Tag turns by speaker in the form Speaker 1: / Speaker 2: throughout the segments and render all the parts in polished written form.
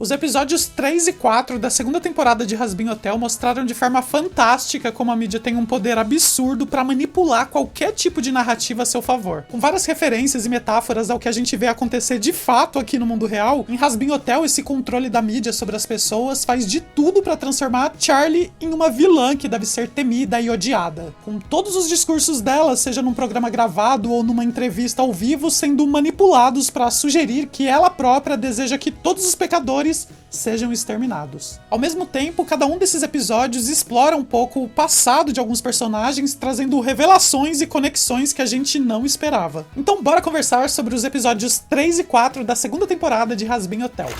Speaker 1: Os episódios 3 e 4 da segunda temporada de Hazbin Hotel mostraram de forma fantástica como a mídia tem um poder absurdo para manipular qualquer tipo de narrativa a seu favor. Com várias referências e metáforas ao que a gente vê acontecer de fato aqui no mundo real, em Hazbin Hotel esse controle da mídia sobre as pessoas faz de tudo para transformar Charlie em uma vilã que deve ser temida e odiada. Com todos os discursos dela, seja num programa gravado ou numa entrevista ao vivo, sendo manipulados para sugerir que ela própria deseja que todos os pecadores sejam exterminados. Ao mesmo tempo, cada um desses episódios explora um pouco o passado de alguns personagens, trazendo revelações e conexões que a gente não esperava. Então bora conversar sobre os episódios 3 e 4 da segunda temporada de Hazbin Hotel.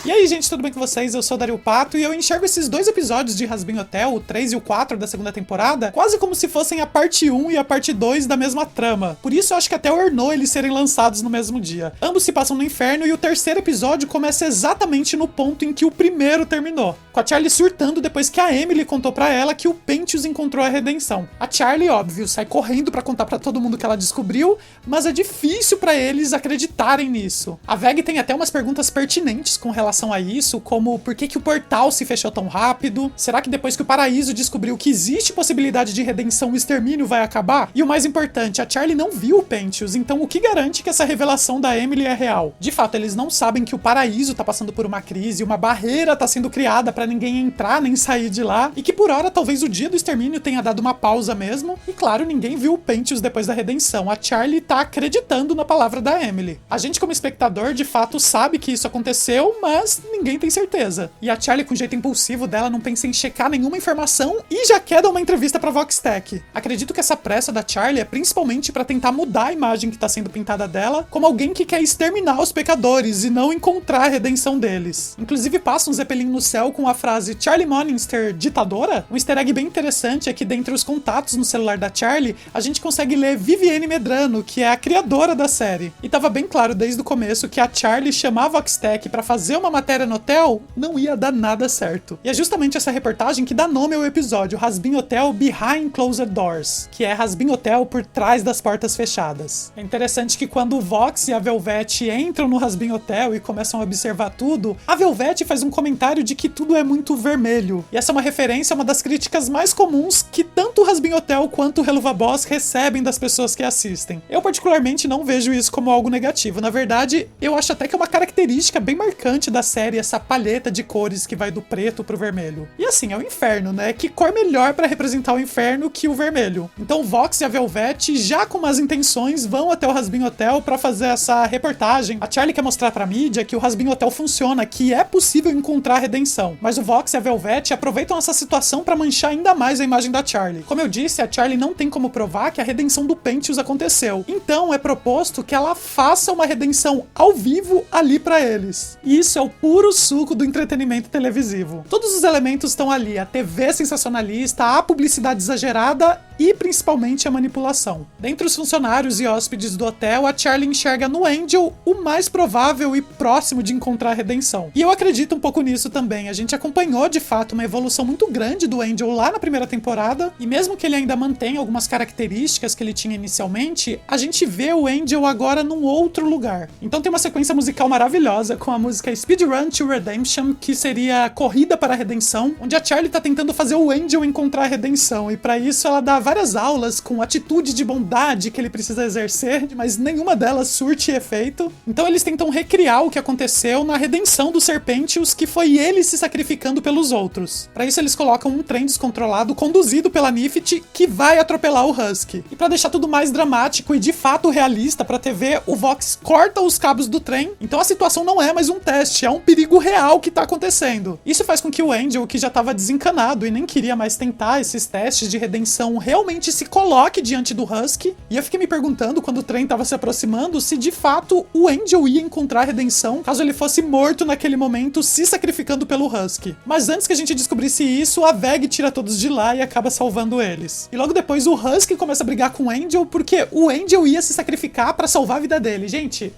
Speaker 1: E aí, gente, tudo bem com vocês? Eu sou o Dario Pato e eu enxergo esses dois episódios de Hazbin Hotel, o 3 e o 4 da segunda temporada, quase como se fossem a parte 1 e a parte 2 da mesma trama. Por isso eu acho que até ornou eles serem lançados no mesmo dia. Ambos se passam no inferno e o terceiro episódio começa exatamente no ponto em que o primeiro terminou, com a Charlie surtando depois que a Emily contou pra ela que o Pentious encontrou a redenção. A Charlie, óbvio, sai correndo pra contar pra todo mundo que ela descobriu, mas é difícil pra eles acreditarem nisso. A Veg tem até umas perguntas pertinentes com relação a isso, como por que o portal se fechou tão rápido? Será que depois que o Paraíso descobriu que existe possibilidade de redenção, o extermínio vai acabar? E o mais importante, a Charlie não viu o Pentious, então o que garante que essa revelação da Emily é real? De fato, eles não sabem que o Paraíso tá passando por uma crise, uma barreira tá sendo criada pra ninguém entrar nem sair de lá, e que por hora talvez o dia do extermínio tenha dado uma pausa mesmo, e claro, ninguém viu o Pentious depois da redenção. A Charlie tá acreditando na palavra da Emily. A gente como espectador, de fato, sabe que isso aconteceu, mas ninguém tem certeza. E a Charlie, com o jeito impulsivo dela, não pensa em checar nenhuma informação e já quer dar uma entrevista pra Vox Tech. Acredito que essa pressa da Charlie é principalmente pra tentar mudar a imagem que tá sendo pintada dela como alguém que quer exterminar os pecadores e não encontrar a redenção deles. Inclusive passa um Zeppelin no céu com a frase Charlie Morningstar, ditadora? Um easter egg bem interessante é que dentre os contatos no celular da Charlie, a gente consegue ler Vivienne Medrano, que é a criadora da série. E tava bem claro desde o começo que a Charlie chamar a Vox Tech pra fazer uma matéria no hotel não ia dar nada certo. E é justamente essa reportagem que dá nome ao episódio, Hazbin Hotel Behind Closed Doors, que é Hazbin Hotel por trás das portas fechadas. É interessante que quando o Vox e a Velvet entram no Hazbin Hotel e começam a observar tudo, a Velvet faz um comentário de que tudo é muito vermelho. E essa é uma referência a uma das críticas mais comuns que tanto o Hazbin Hotel quanto o Helluva Boss recebem das pessoas que assistem. Eu particularmente não vejo isso como algo negativo. Na verdade, eu acho até que é uma característica bem marcante da série, essa palheta de cores que vai do preto pro vermelho. E assim, é o inferno, né? Que cor melhor pra representar o inferno que o vermelho? Então Vox e a Velvet, já com más intenções, vão até o Hazbin Hotel pra fazer essa reportagem. A Charlie quer mostrar pra mídia que o Hazbin Hotel funciona, que é possível encontrar a redenção. Mas o Vox e a Velvet aproveitam essa situação pra manchar ainda mais a imagem da Charlie. Como eu disse, a Charlie não tem como provar que a redenção do Pentious aconteceu. Então é proposto que ela faça uma redenção ao vivo ali pra eles. E isso é o puro suco do entretenimento televisivo. Todos os elementos estão ali, a TV sensacionalista, a publicidade exagerada e principalmente a manipulação. Dentre os funcionários e hóspedes do hotel, a Charlie enxerga no Angel o mais provável e próximo de encontrar a redenção. E eu acredito um pouco nisso também. A gente acompanhou de fato uma evolução muito grande do Angel lá na primeira temporada, e mesmo que ele ainda mantenha algumas características que ele tinha inicialmente, a gente vê o Angel agora num outro lugar. Então tem uma sequência musical maravilhosa com a música Speedrun to Redemption, que seria a corrida para a redenção, onde a Charlie tá tentando fazer o Angel encontrar a redenção, e para isso ela dá várias aulas com atitude de bondade que ele precisa exercer, mas nenhuma delas surte efeito. Então eles tentam recriar o que aconteceu na redenção do Serpentious, que foi ele se sacrificando pelos outros. Para isso eles colocam um trem descontrolado conduzido pela Nifty que vai atropelar o Husky. E para deixar tudo mais dramático e de fato realista pra TV, o Vox corta os cabos do trem, então a situação não é mais um teste, é um perigo real que tá acontecendo. Isso faz com que o Angel, que já tava desencanado e nem queria mais tentar esses testes de redenção, realmente se coloque diante do Husky. E eu fiquei me perguntando, quando o trem tava se aproximando, se de fato o Angel ia encontrar a redenção caso ele fosse morto naquele momento, se sacrificando pelo Husky. Mas antes que a gente descobrisse isso, a Veg tira todos de lá e acaba salvando eles. E logo depois o Husky começa a brigar com o Angel, porque o Angel ia se sacrificar pra salvar a vida dele. Gente...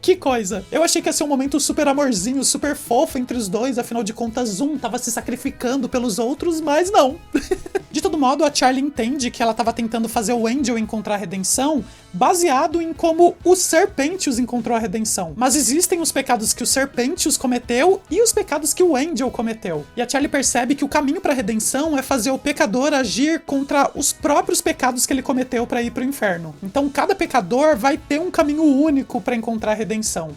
Speaker 1: Que coisa! Eu achei que ia ser um momento super amorzinho, super fofo entre os dois, afinal de contas um tava se sacrificando pelos outros, mas não. De todo modo, a Charlie entende que ela tava tentando fazer o Angel encontrar a redenção baseado em como o Serpentius encontrou a redenção. Mas existem os pecados que o Serpentius cometeu e os pecados que o Angel cometeu. E a Charlie percebe que o caminho pra redenção é fazer o pecador agir contra os próprios pecados que ele cometeu pra ir pro inferno. Então cada pecador vai ter um caminho único pra encontrar a redenção.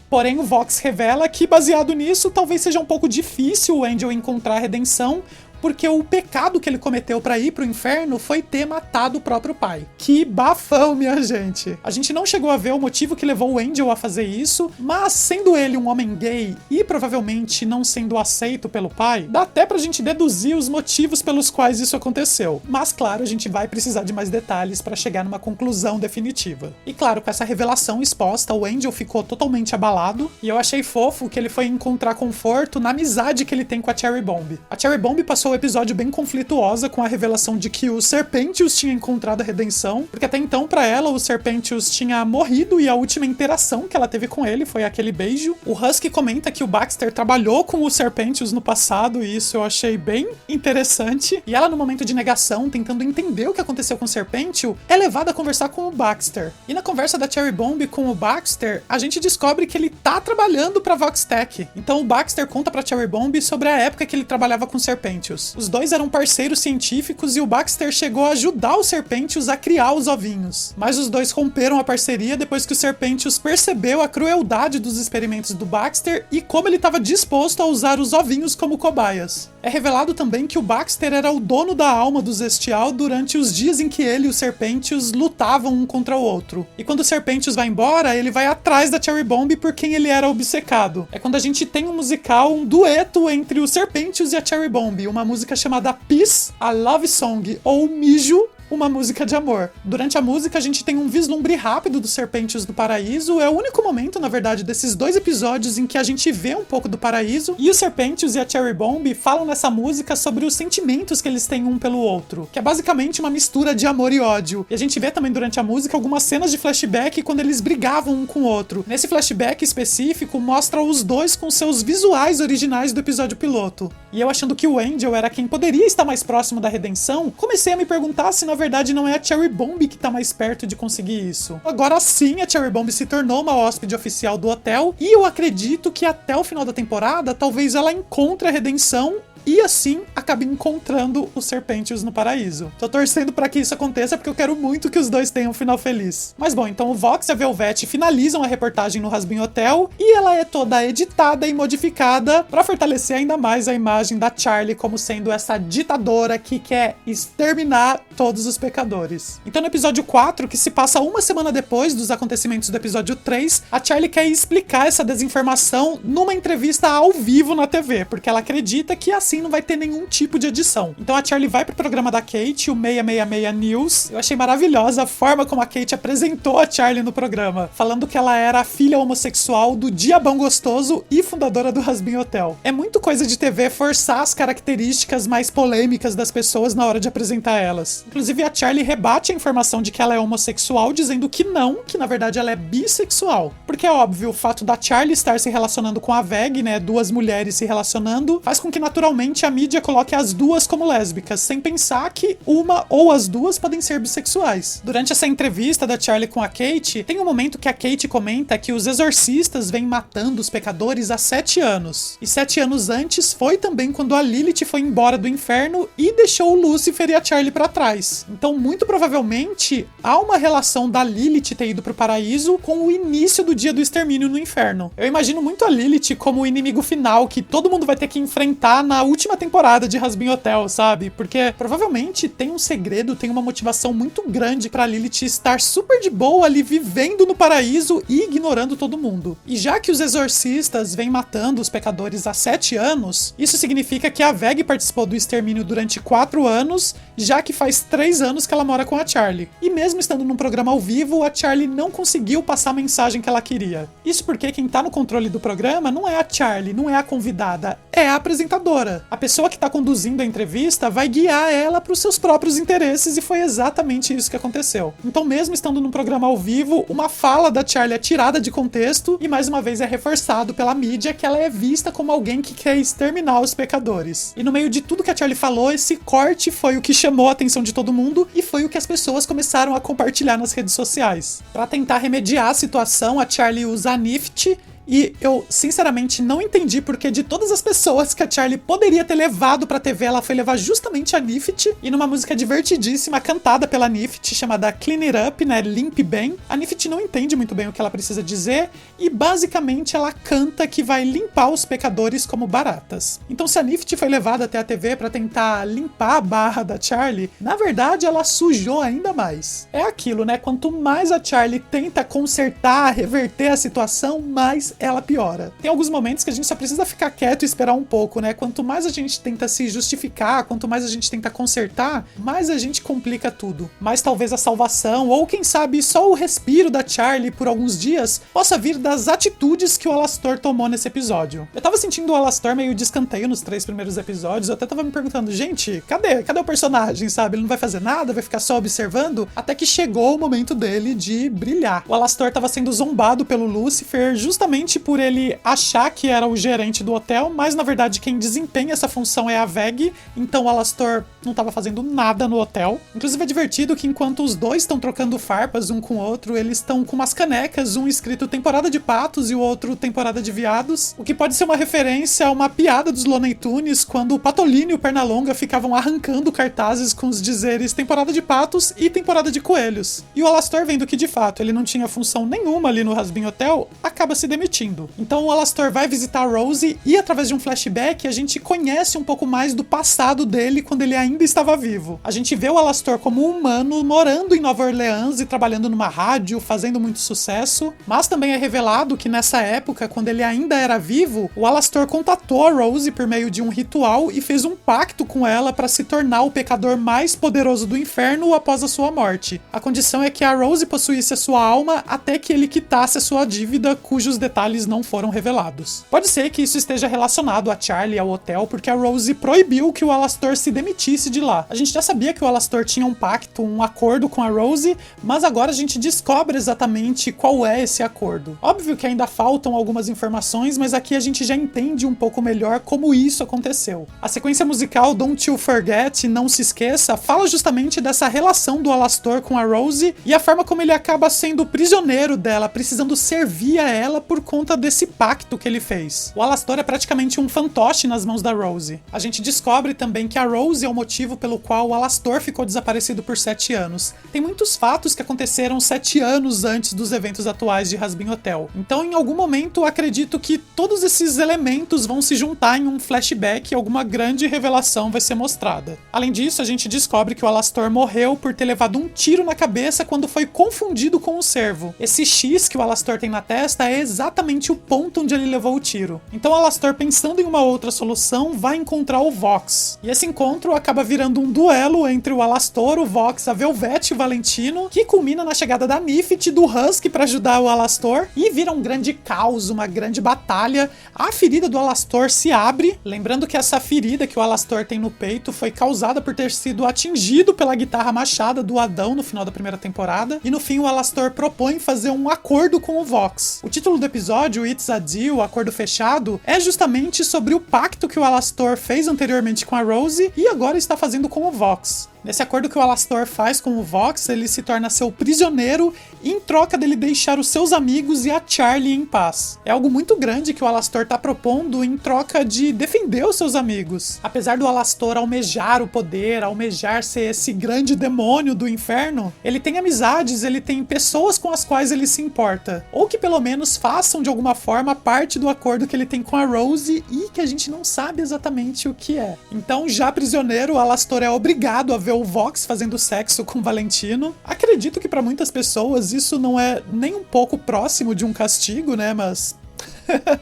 Speaker 1: Porém, o Vox revela que, baseado nisso, talvez seja um pouco difícil o Angel encontrar a redenção, porque o pecado que ele cometeu pra ir pro inferno foi ter matado o próprio pai. Que bafão, minha gente! A gente não chegou a ver o motivo que levou o Angel a fazer isso, mas sendo ele um homem gay e provavelmente não sendo aceito pelo pai, dá até pra gente deduzir os motivos pelos quais isso aconteceu. Mas claro, a gente vai precisar de mais detalhes pra chegar numa conclusão definitiva. E claro, com essa revelação exposta, o Angel ficou totalmente abalado, e eu achei fofo que ele foi encontrar conforto na amizade que ele tem com a Cherry Bomb. A Cherry Bomb passou o episódio bem conflituosa com a revelação de que o Serpentius tinha encontrado a redenção, porque até então pra ela o Serpentius tinha morrido e a última interação que ela teve com ele foi aquele beijo. O Husky comenta que o Baxter trabalhou com o Serpentius no passado e isso eu achei bem interessante, e ela no momento de negação, tentando entender o que aconteceu com o Serpentius, é levada a conversar com o Baxter. E na conversa da Cherry Bomb com o Baxter, a gente descobre que ele tá trabalhando pra Voxtech. Então o Baxter conta pra Cherry Bomb sobre a época que ele trabalhava com o Serpentius. Os dois eram parceiros científicos e o Baxter chegou a ajudar o Serpentius a criar os ovinhos. Mas os dois romperam a parceria depois que o Serpentius percebeu a crueldade dos experimentos do Baxter e como ele estava disposto a usar os ovinhos como cobaias. É revelado também que o Baxter era o dono da alma do Zestial durante os dias em que ele e o Serpentius lutavam um contra o outro. E quando o Serpentius vai embora, ele vai atrás da Cherry Bomb por quem ele era obcecado. É quando a gente tem um musical, um dueto entre o Serpentius e a Cherry Bomb, uma música chamada Peace, a Love Song, ou Mijo, uma música de amor. Durante a música a gente tem um vislumbre rápido dos Serpentius do paraíso, é o único momento, na verdade, desses dois episódios em que a gente vê um pouco do paraíso, e os Serpentius e a Cherry Bomb falam nessa música sobre os sentimentos que eles têm um pelo outro, que é basicamente uma mistura de amor e ódio. E a gente vê também durante a música algumas cenas de flashback quando eles brigavam um com o outro. Nesse flashback específico, mostra os dois com seus visuais originais do episódio piloto. E eu achando que o Angel era quem poderia estar mais próximo da redenção, comecei a me perguntar se na verdade não é a Cherry Bomb que tá mais perto de conseguir isso. Agora sim, a Cherry Bomb se tornou uma hóspede oficial do hotel, e eu acredito que até o final da temporada, talvez ela encontre a redenção e assim acabe encontrando os Serpentius no paraíso. Tô torcendo pra que isso aconteça porque eu quero muito que os dois tenham um final feliz. Mas bom, então o Vox e a Velvet finalizam a reportagem no Rasbin Hotel e ela é toda editada e modificada pra fortalecer ainda mais a imagem da Charlie como sendo essa ditadora que quer exterminar todos os pecadores. Então no episódio 4, que se passa uma semana depois dos acontecimentos do episódio 3, a Charlie quer explicar essa desinformação numa entrevista ao vivo na TV, porque ela acredita que assim não vai ter nenhum tipo de edição. Então a Charlie vai pro programa da Kate, o 666 News. Eu achei maravilhosa a forma como a Kate apresentou a Charlie no programa, falando que ela era a filha homossexual do Diabão Gostoso e fundadora do Rasbin Hotel. É muito coisa de TV forçar as características mais polêmicas das pessoas na hora de apresentar elas. Inclusive a Charlie rebate a informação de que ela é homossexual, dizendo que não, que na verdade ela é bissexual. Porque é óbvio, o fato da Charlie estar se relacionando com a Veg, né, duas mulheres se relacionando, faz com que naturalmente a mídia coloque as duas como lésbicas, sem pensar que uma ou as duas podem ser bissexuais. Durante essa entrevista da Charlie com a Kate, tem um momento que a Kate comenta que os exorcistas vêm matando os pecadores há 7 anos. E 7 anos antes foi também quando a Lilith foi embora do inferno e deixou o Lúcifer e a Charlie pra trás. Então, muito provavelmente, há uma relação da Lilith ter ido pro paraíso com o início do dia do extermínio no inferno. Eu imagino muito a Lilith como o inimigo final que todo mundo vai ter que enfrentar na última temporada de Rasbin Hotel, sabe? Porque provavelmente tem um segredo, tem uma motivação muito grande pra Lilith estar super de boa ali vivendo no paraíso e ignorando todo mundo. E já que os exorcistas vêm matando os pecadores há 7 anos, isso significa que a Veg participou do extermínio durante 4 anos, já que faz 3 anos que ela mora com a Charlie. E mesmo estando num programa ao vivo, a Charlie não conseguiu passar a mensagem que ela queria. Isso porque quem tá no controle do programa não é a Charlie, não é a convidada, é a apresentadora. nada. A pessoa que tá conduzindo a entrevista vai guiar ela para os seus próprios interesses e foi exatamente isso que aconteceu. Então, mesmo estando num programa ao vivo, uma fala da Charlie é tirada de contexto e mais uma vez é reforçado pela mídia que ela é vista como alguém que quer exterminar os pecadores. E no meio de tudo que a Charlie falou, esse corte foi o que chamou a atenção de todo mundo e foi o que as pessoas começaram a compartilhar nas redes sociais. Para tentar remediar a situação, a Charlie usa a Nift. E eu, sinceramente, não entendi porque de todas as pessoas que a Charlie poderia ter levado pra TV, ela foi levar justamente a Nift. E numa música divertidíssima, cantada pela Nift, chamada Clean It Up, né, Limpe Bem. A Nift não entende muito bem o que ela precisa dizer. E, basicamente, ela canta que vai limpar os pecadores como baratas. Então, se a Nift foi levada até a TV pra tentar limpar a barra da Charlie, na verdade, ela sujou ainda mais. É aquilo, né? Quanto mais a Charlie tenta consertar, reverter a situação, mais ela piora. Tem alguns momentos que a gente só precisa ficar quieto e esperar um pouco, né? Quanto mais a gente tenta se justificar, quanto mais a gente tenta consertar, mais a gente complica tudo. Mas talvez a salvação, ou quem sabe só o respiro da Charlie por alguns dias, possa vir das atitudes que o Alastor tomou nesse episódio. Eu tava sentindo o Alastor meio de escanteio nos 3 primeiros episódios, eu até tava me perguntando, gente, cadê o personagem, sabe? Ele não vai fazer nada, vai ficar só observando? Até que chegou o momento dele de brilhar. O Alastor tava sendo zombado pelo Lucifer justamente por ele achar que era o gerente do hotel, mas na verdade quem desempenha essa função é a Veg, então o Alastor não estava fazendo nada no hotel. Inclusive é divertido que enquanto os dois estão trocando farpas um com o outro, eles estão com umas canecas, um escrito temporada de patos e o outro temporada de viados, o que pode ser uma referência a uma piada dos Looney Tunes, quando o Patolino e o Pernalonga ficavam arrancando cartazes com os dizeres temporada de patos e temporada de coelhos. E o Alastor, vendo que de fato ele não tinha função nenhuma ali no Hazbin Hotel, acaba se demitindo. Então o Alastor vai visitar a Rosie e através de um flashback a gente conhece um pouco mais do passado dele quando ele ainda estava vivo. A gente vê o Alastor como um humano morando em Nova Orleans e trabalhando numa rádio, fazendo muito sucesso, mas também é revelado que nessa época, quando ele ainda era vivo, o Alastor contatou a Rosie por meio de um ritual e fez um pacto com ela para se tornar o pecador mais poderoso do inferno após a sua morte. A condição é que a Rosie possuísse a sua alma até que ele quitasse a sua dívida, cujos detalhes não foram revelados. Pode ser que isso esteja relacionado a Charlie e ao hotel, porque a Rosie proibiu que o Alastor se demitisse de lá. A gente já sabia que o Alastor tinha um pacto, um acordo com a Rosie, mas agora a gente descobre exatamente qual é esse acordo. Óbvio que ainda faltam algumas informações, mas aqui a gente já entende um pouco melhor como isso aconteceu. A sequência musical Don't You Forget, Não Se Esqueça, fala justamente dessa relação do Alastor com a Rosie e a forma como ele acaba sendo prisioneiro dela, precisando servir a ela por conta desse pacto que ele fez. O Alastor é praticamente um fantoche nas mãos da Rosie. A gente descobre também que a Rosie é o motivo pelo qual o Alastor ficou desaparecido por 7 anos. Tem muitos fatos que aconteceram 7 anos antes dos eventos atuais de Hazbin Hotel. Então, em algum momento, acredito que todos esses elementos vão se juntar em um flashback e alguma grande revelação vai ser mostrada. Além disso, a gente descobre que o Alastor morreu por ter levado um tiro na cabeça quando foi confundido com um cervo. Esse X que o Alastor tem na testa é exatamente o ponto onde ele levou o tiro. Então o Alastor, pensando em uma outra solução, vai encontrar o Vox. E esse encontro acaba virando um duelo entre o Alastor, o Vox, a Velvet e o Valentino, que culmina na chegada da Nift e do Husky para ajudar o Alastor, e vira um grande caos, uma grande batalha. A ferida do Alastor se abre, lembrando que essa ferida que o Alastor tem no peito foi causada por ter sido atingido pela guitarra machada do Adão no final da primeira temporada, e no fim o Alastor propõe fazer um acordo com o Vox. O título do episódio, It's a Deal, o acordo fechado, é justamente sobre o pacto que o Alastor fez anteriormente com a Rosie e agora está fazendo com o Vox. Nesse acordo que o Alastor faz com o Vox, ele se torna seu prisioneiro em troca dele deixar os seus amigos e a Charlie em paz. É algo muito grande que o Alastor está propondo em troca de defender os seus amigos. Apesar do Alastor almejar o poder, almejar ser esse grande demônio do inferno, ele tem amizades, ele tem pessoas com as quais ele se importa. Ou que pelo menos façam de alguma forma parte do acordo que ele tem com a Rosie e que a gente não sabe exatamente o que é. Então, já prisioneiro, o Alastor é obrigado a ver o Vox fazendo sexo com o Valentino. Acredito que para muitas pessoas isso não é nem um pouco próximo de um castigo, né, mas...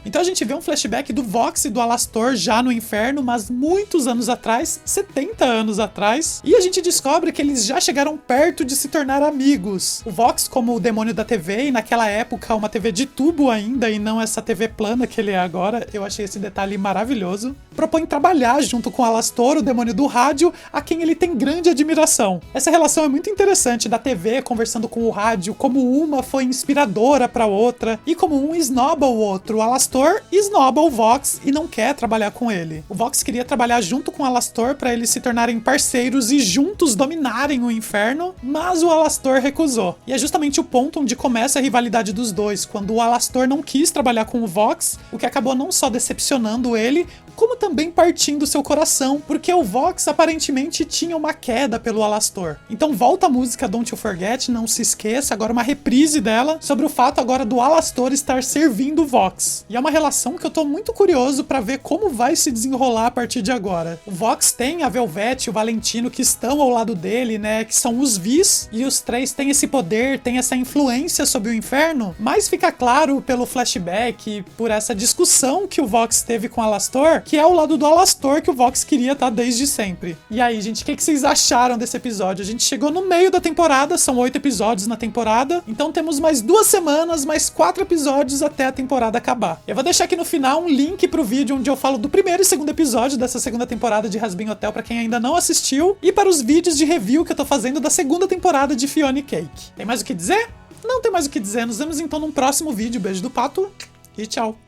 Speaker 1: Então a gente vê um flashback do Vox e do Alastor já no inferno, mas muitos anos atrás, 70 anos atrás, e a gente descobre que eles já chegaram perto de se tornar amigos. O Vox como o demônio da TV, e naquela época uma TV de tubo ainda, e não essa TV plana que ele é agora, eu achei esse detalhe maravilhoso. propõe trabalhar junto com Alastor, o demônio do rádio, a quem ele tem grande admiração. Essa relação é muito interessante, da TV conversando com o rádio, como uma foi inspiradora pra outra, e como um esnoba o outro. O Alastor esnoba o Vox e não quer trabalhar com ele. O Vox queria trabalhar junto com o Alastor pra eles se tornarem parceiros e juntos dominarem o inferno, mas o Alastor recusou. E é justamente o ponto onde começa a rivalidade dos dois, quando o Alastor não quis trabalhar com o Vox, o que acabou não só decepcionando ele, como também partindo seu coração, porque o Vox aparentemente tinha uma queda pelo Alastor. Então volta a música Don't You Forget, não se esqueça, agora uma reprise dela, sobre o fato agora do Alastor estar servindo o Vox. E é uma relação que eu tô muito curioso pra ver como vai se desenrolar a partir de agora. O Vox tem a Velvet e o Valentino que estão ao lado dele, né, que são os Vis, e os três têm esse poder, têm essa influência sobre o inferno, mas fica claro pelo flashback, por essa discussão que o Vox teve com o Alastor, que é o lado do Alastor que o Vox queria estar desde sempre. E aí, gente, o que vocês acharam desse episódio? A gente chegou no meio da temporada, são 8 episódios na temporada, então temos mais 2 semanas, mais 4 episódios até a temporada acabar. Eu vou deixar aqui no final um link pro vídeo onde eu falo do primeiro e segundo episódio dessa segunda temporada de Hazbin Hotel pra quem ainda não assistiu, e para os vídeos de review que eu tô fazendo da segunda temporada de Fiona e Cake. Tem mais o que dizer? Não tem mais o que dizer, nos vemos então num próximo vídeo. Beijo do Pato e tchau!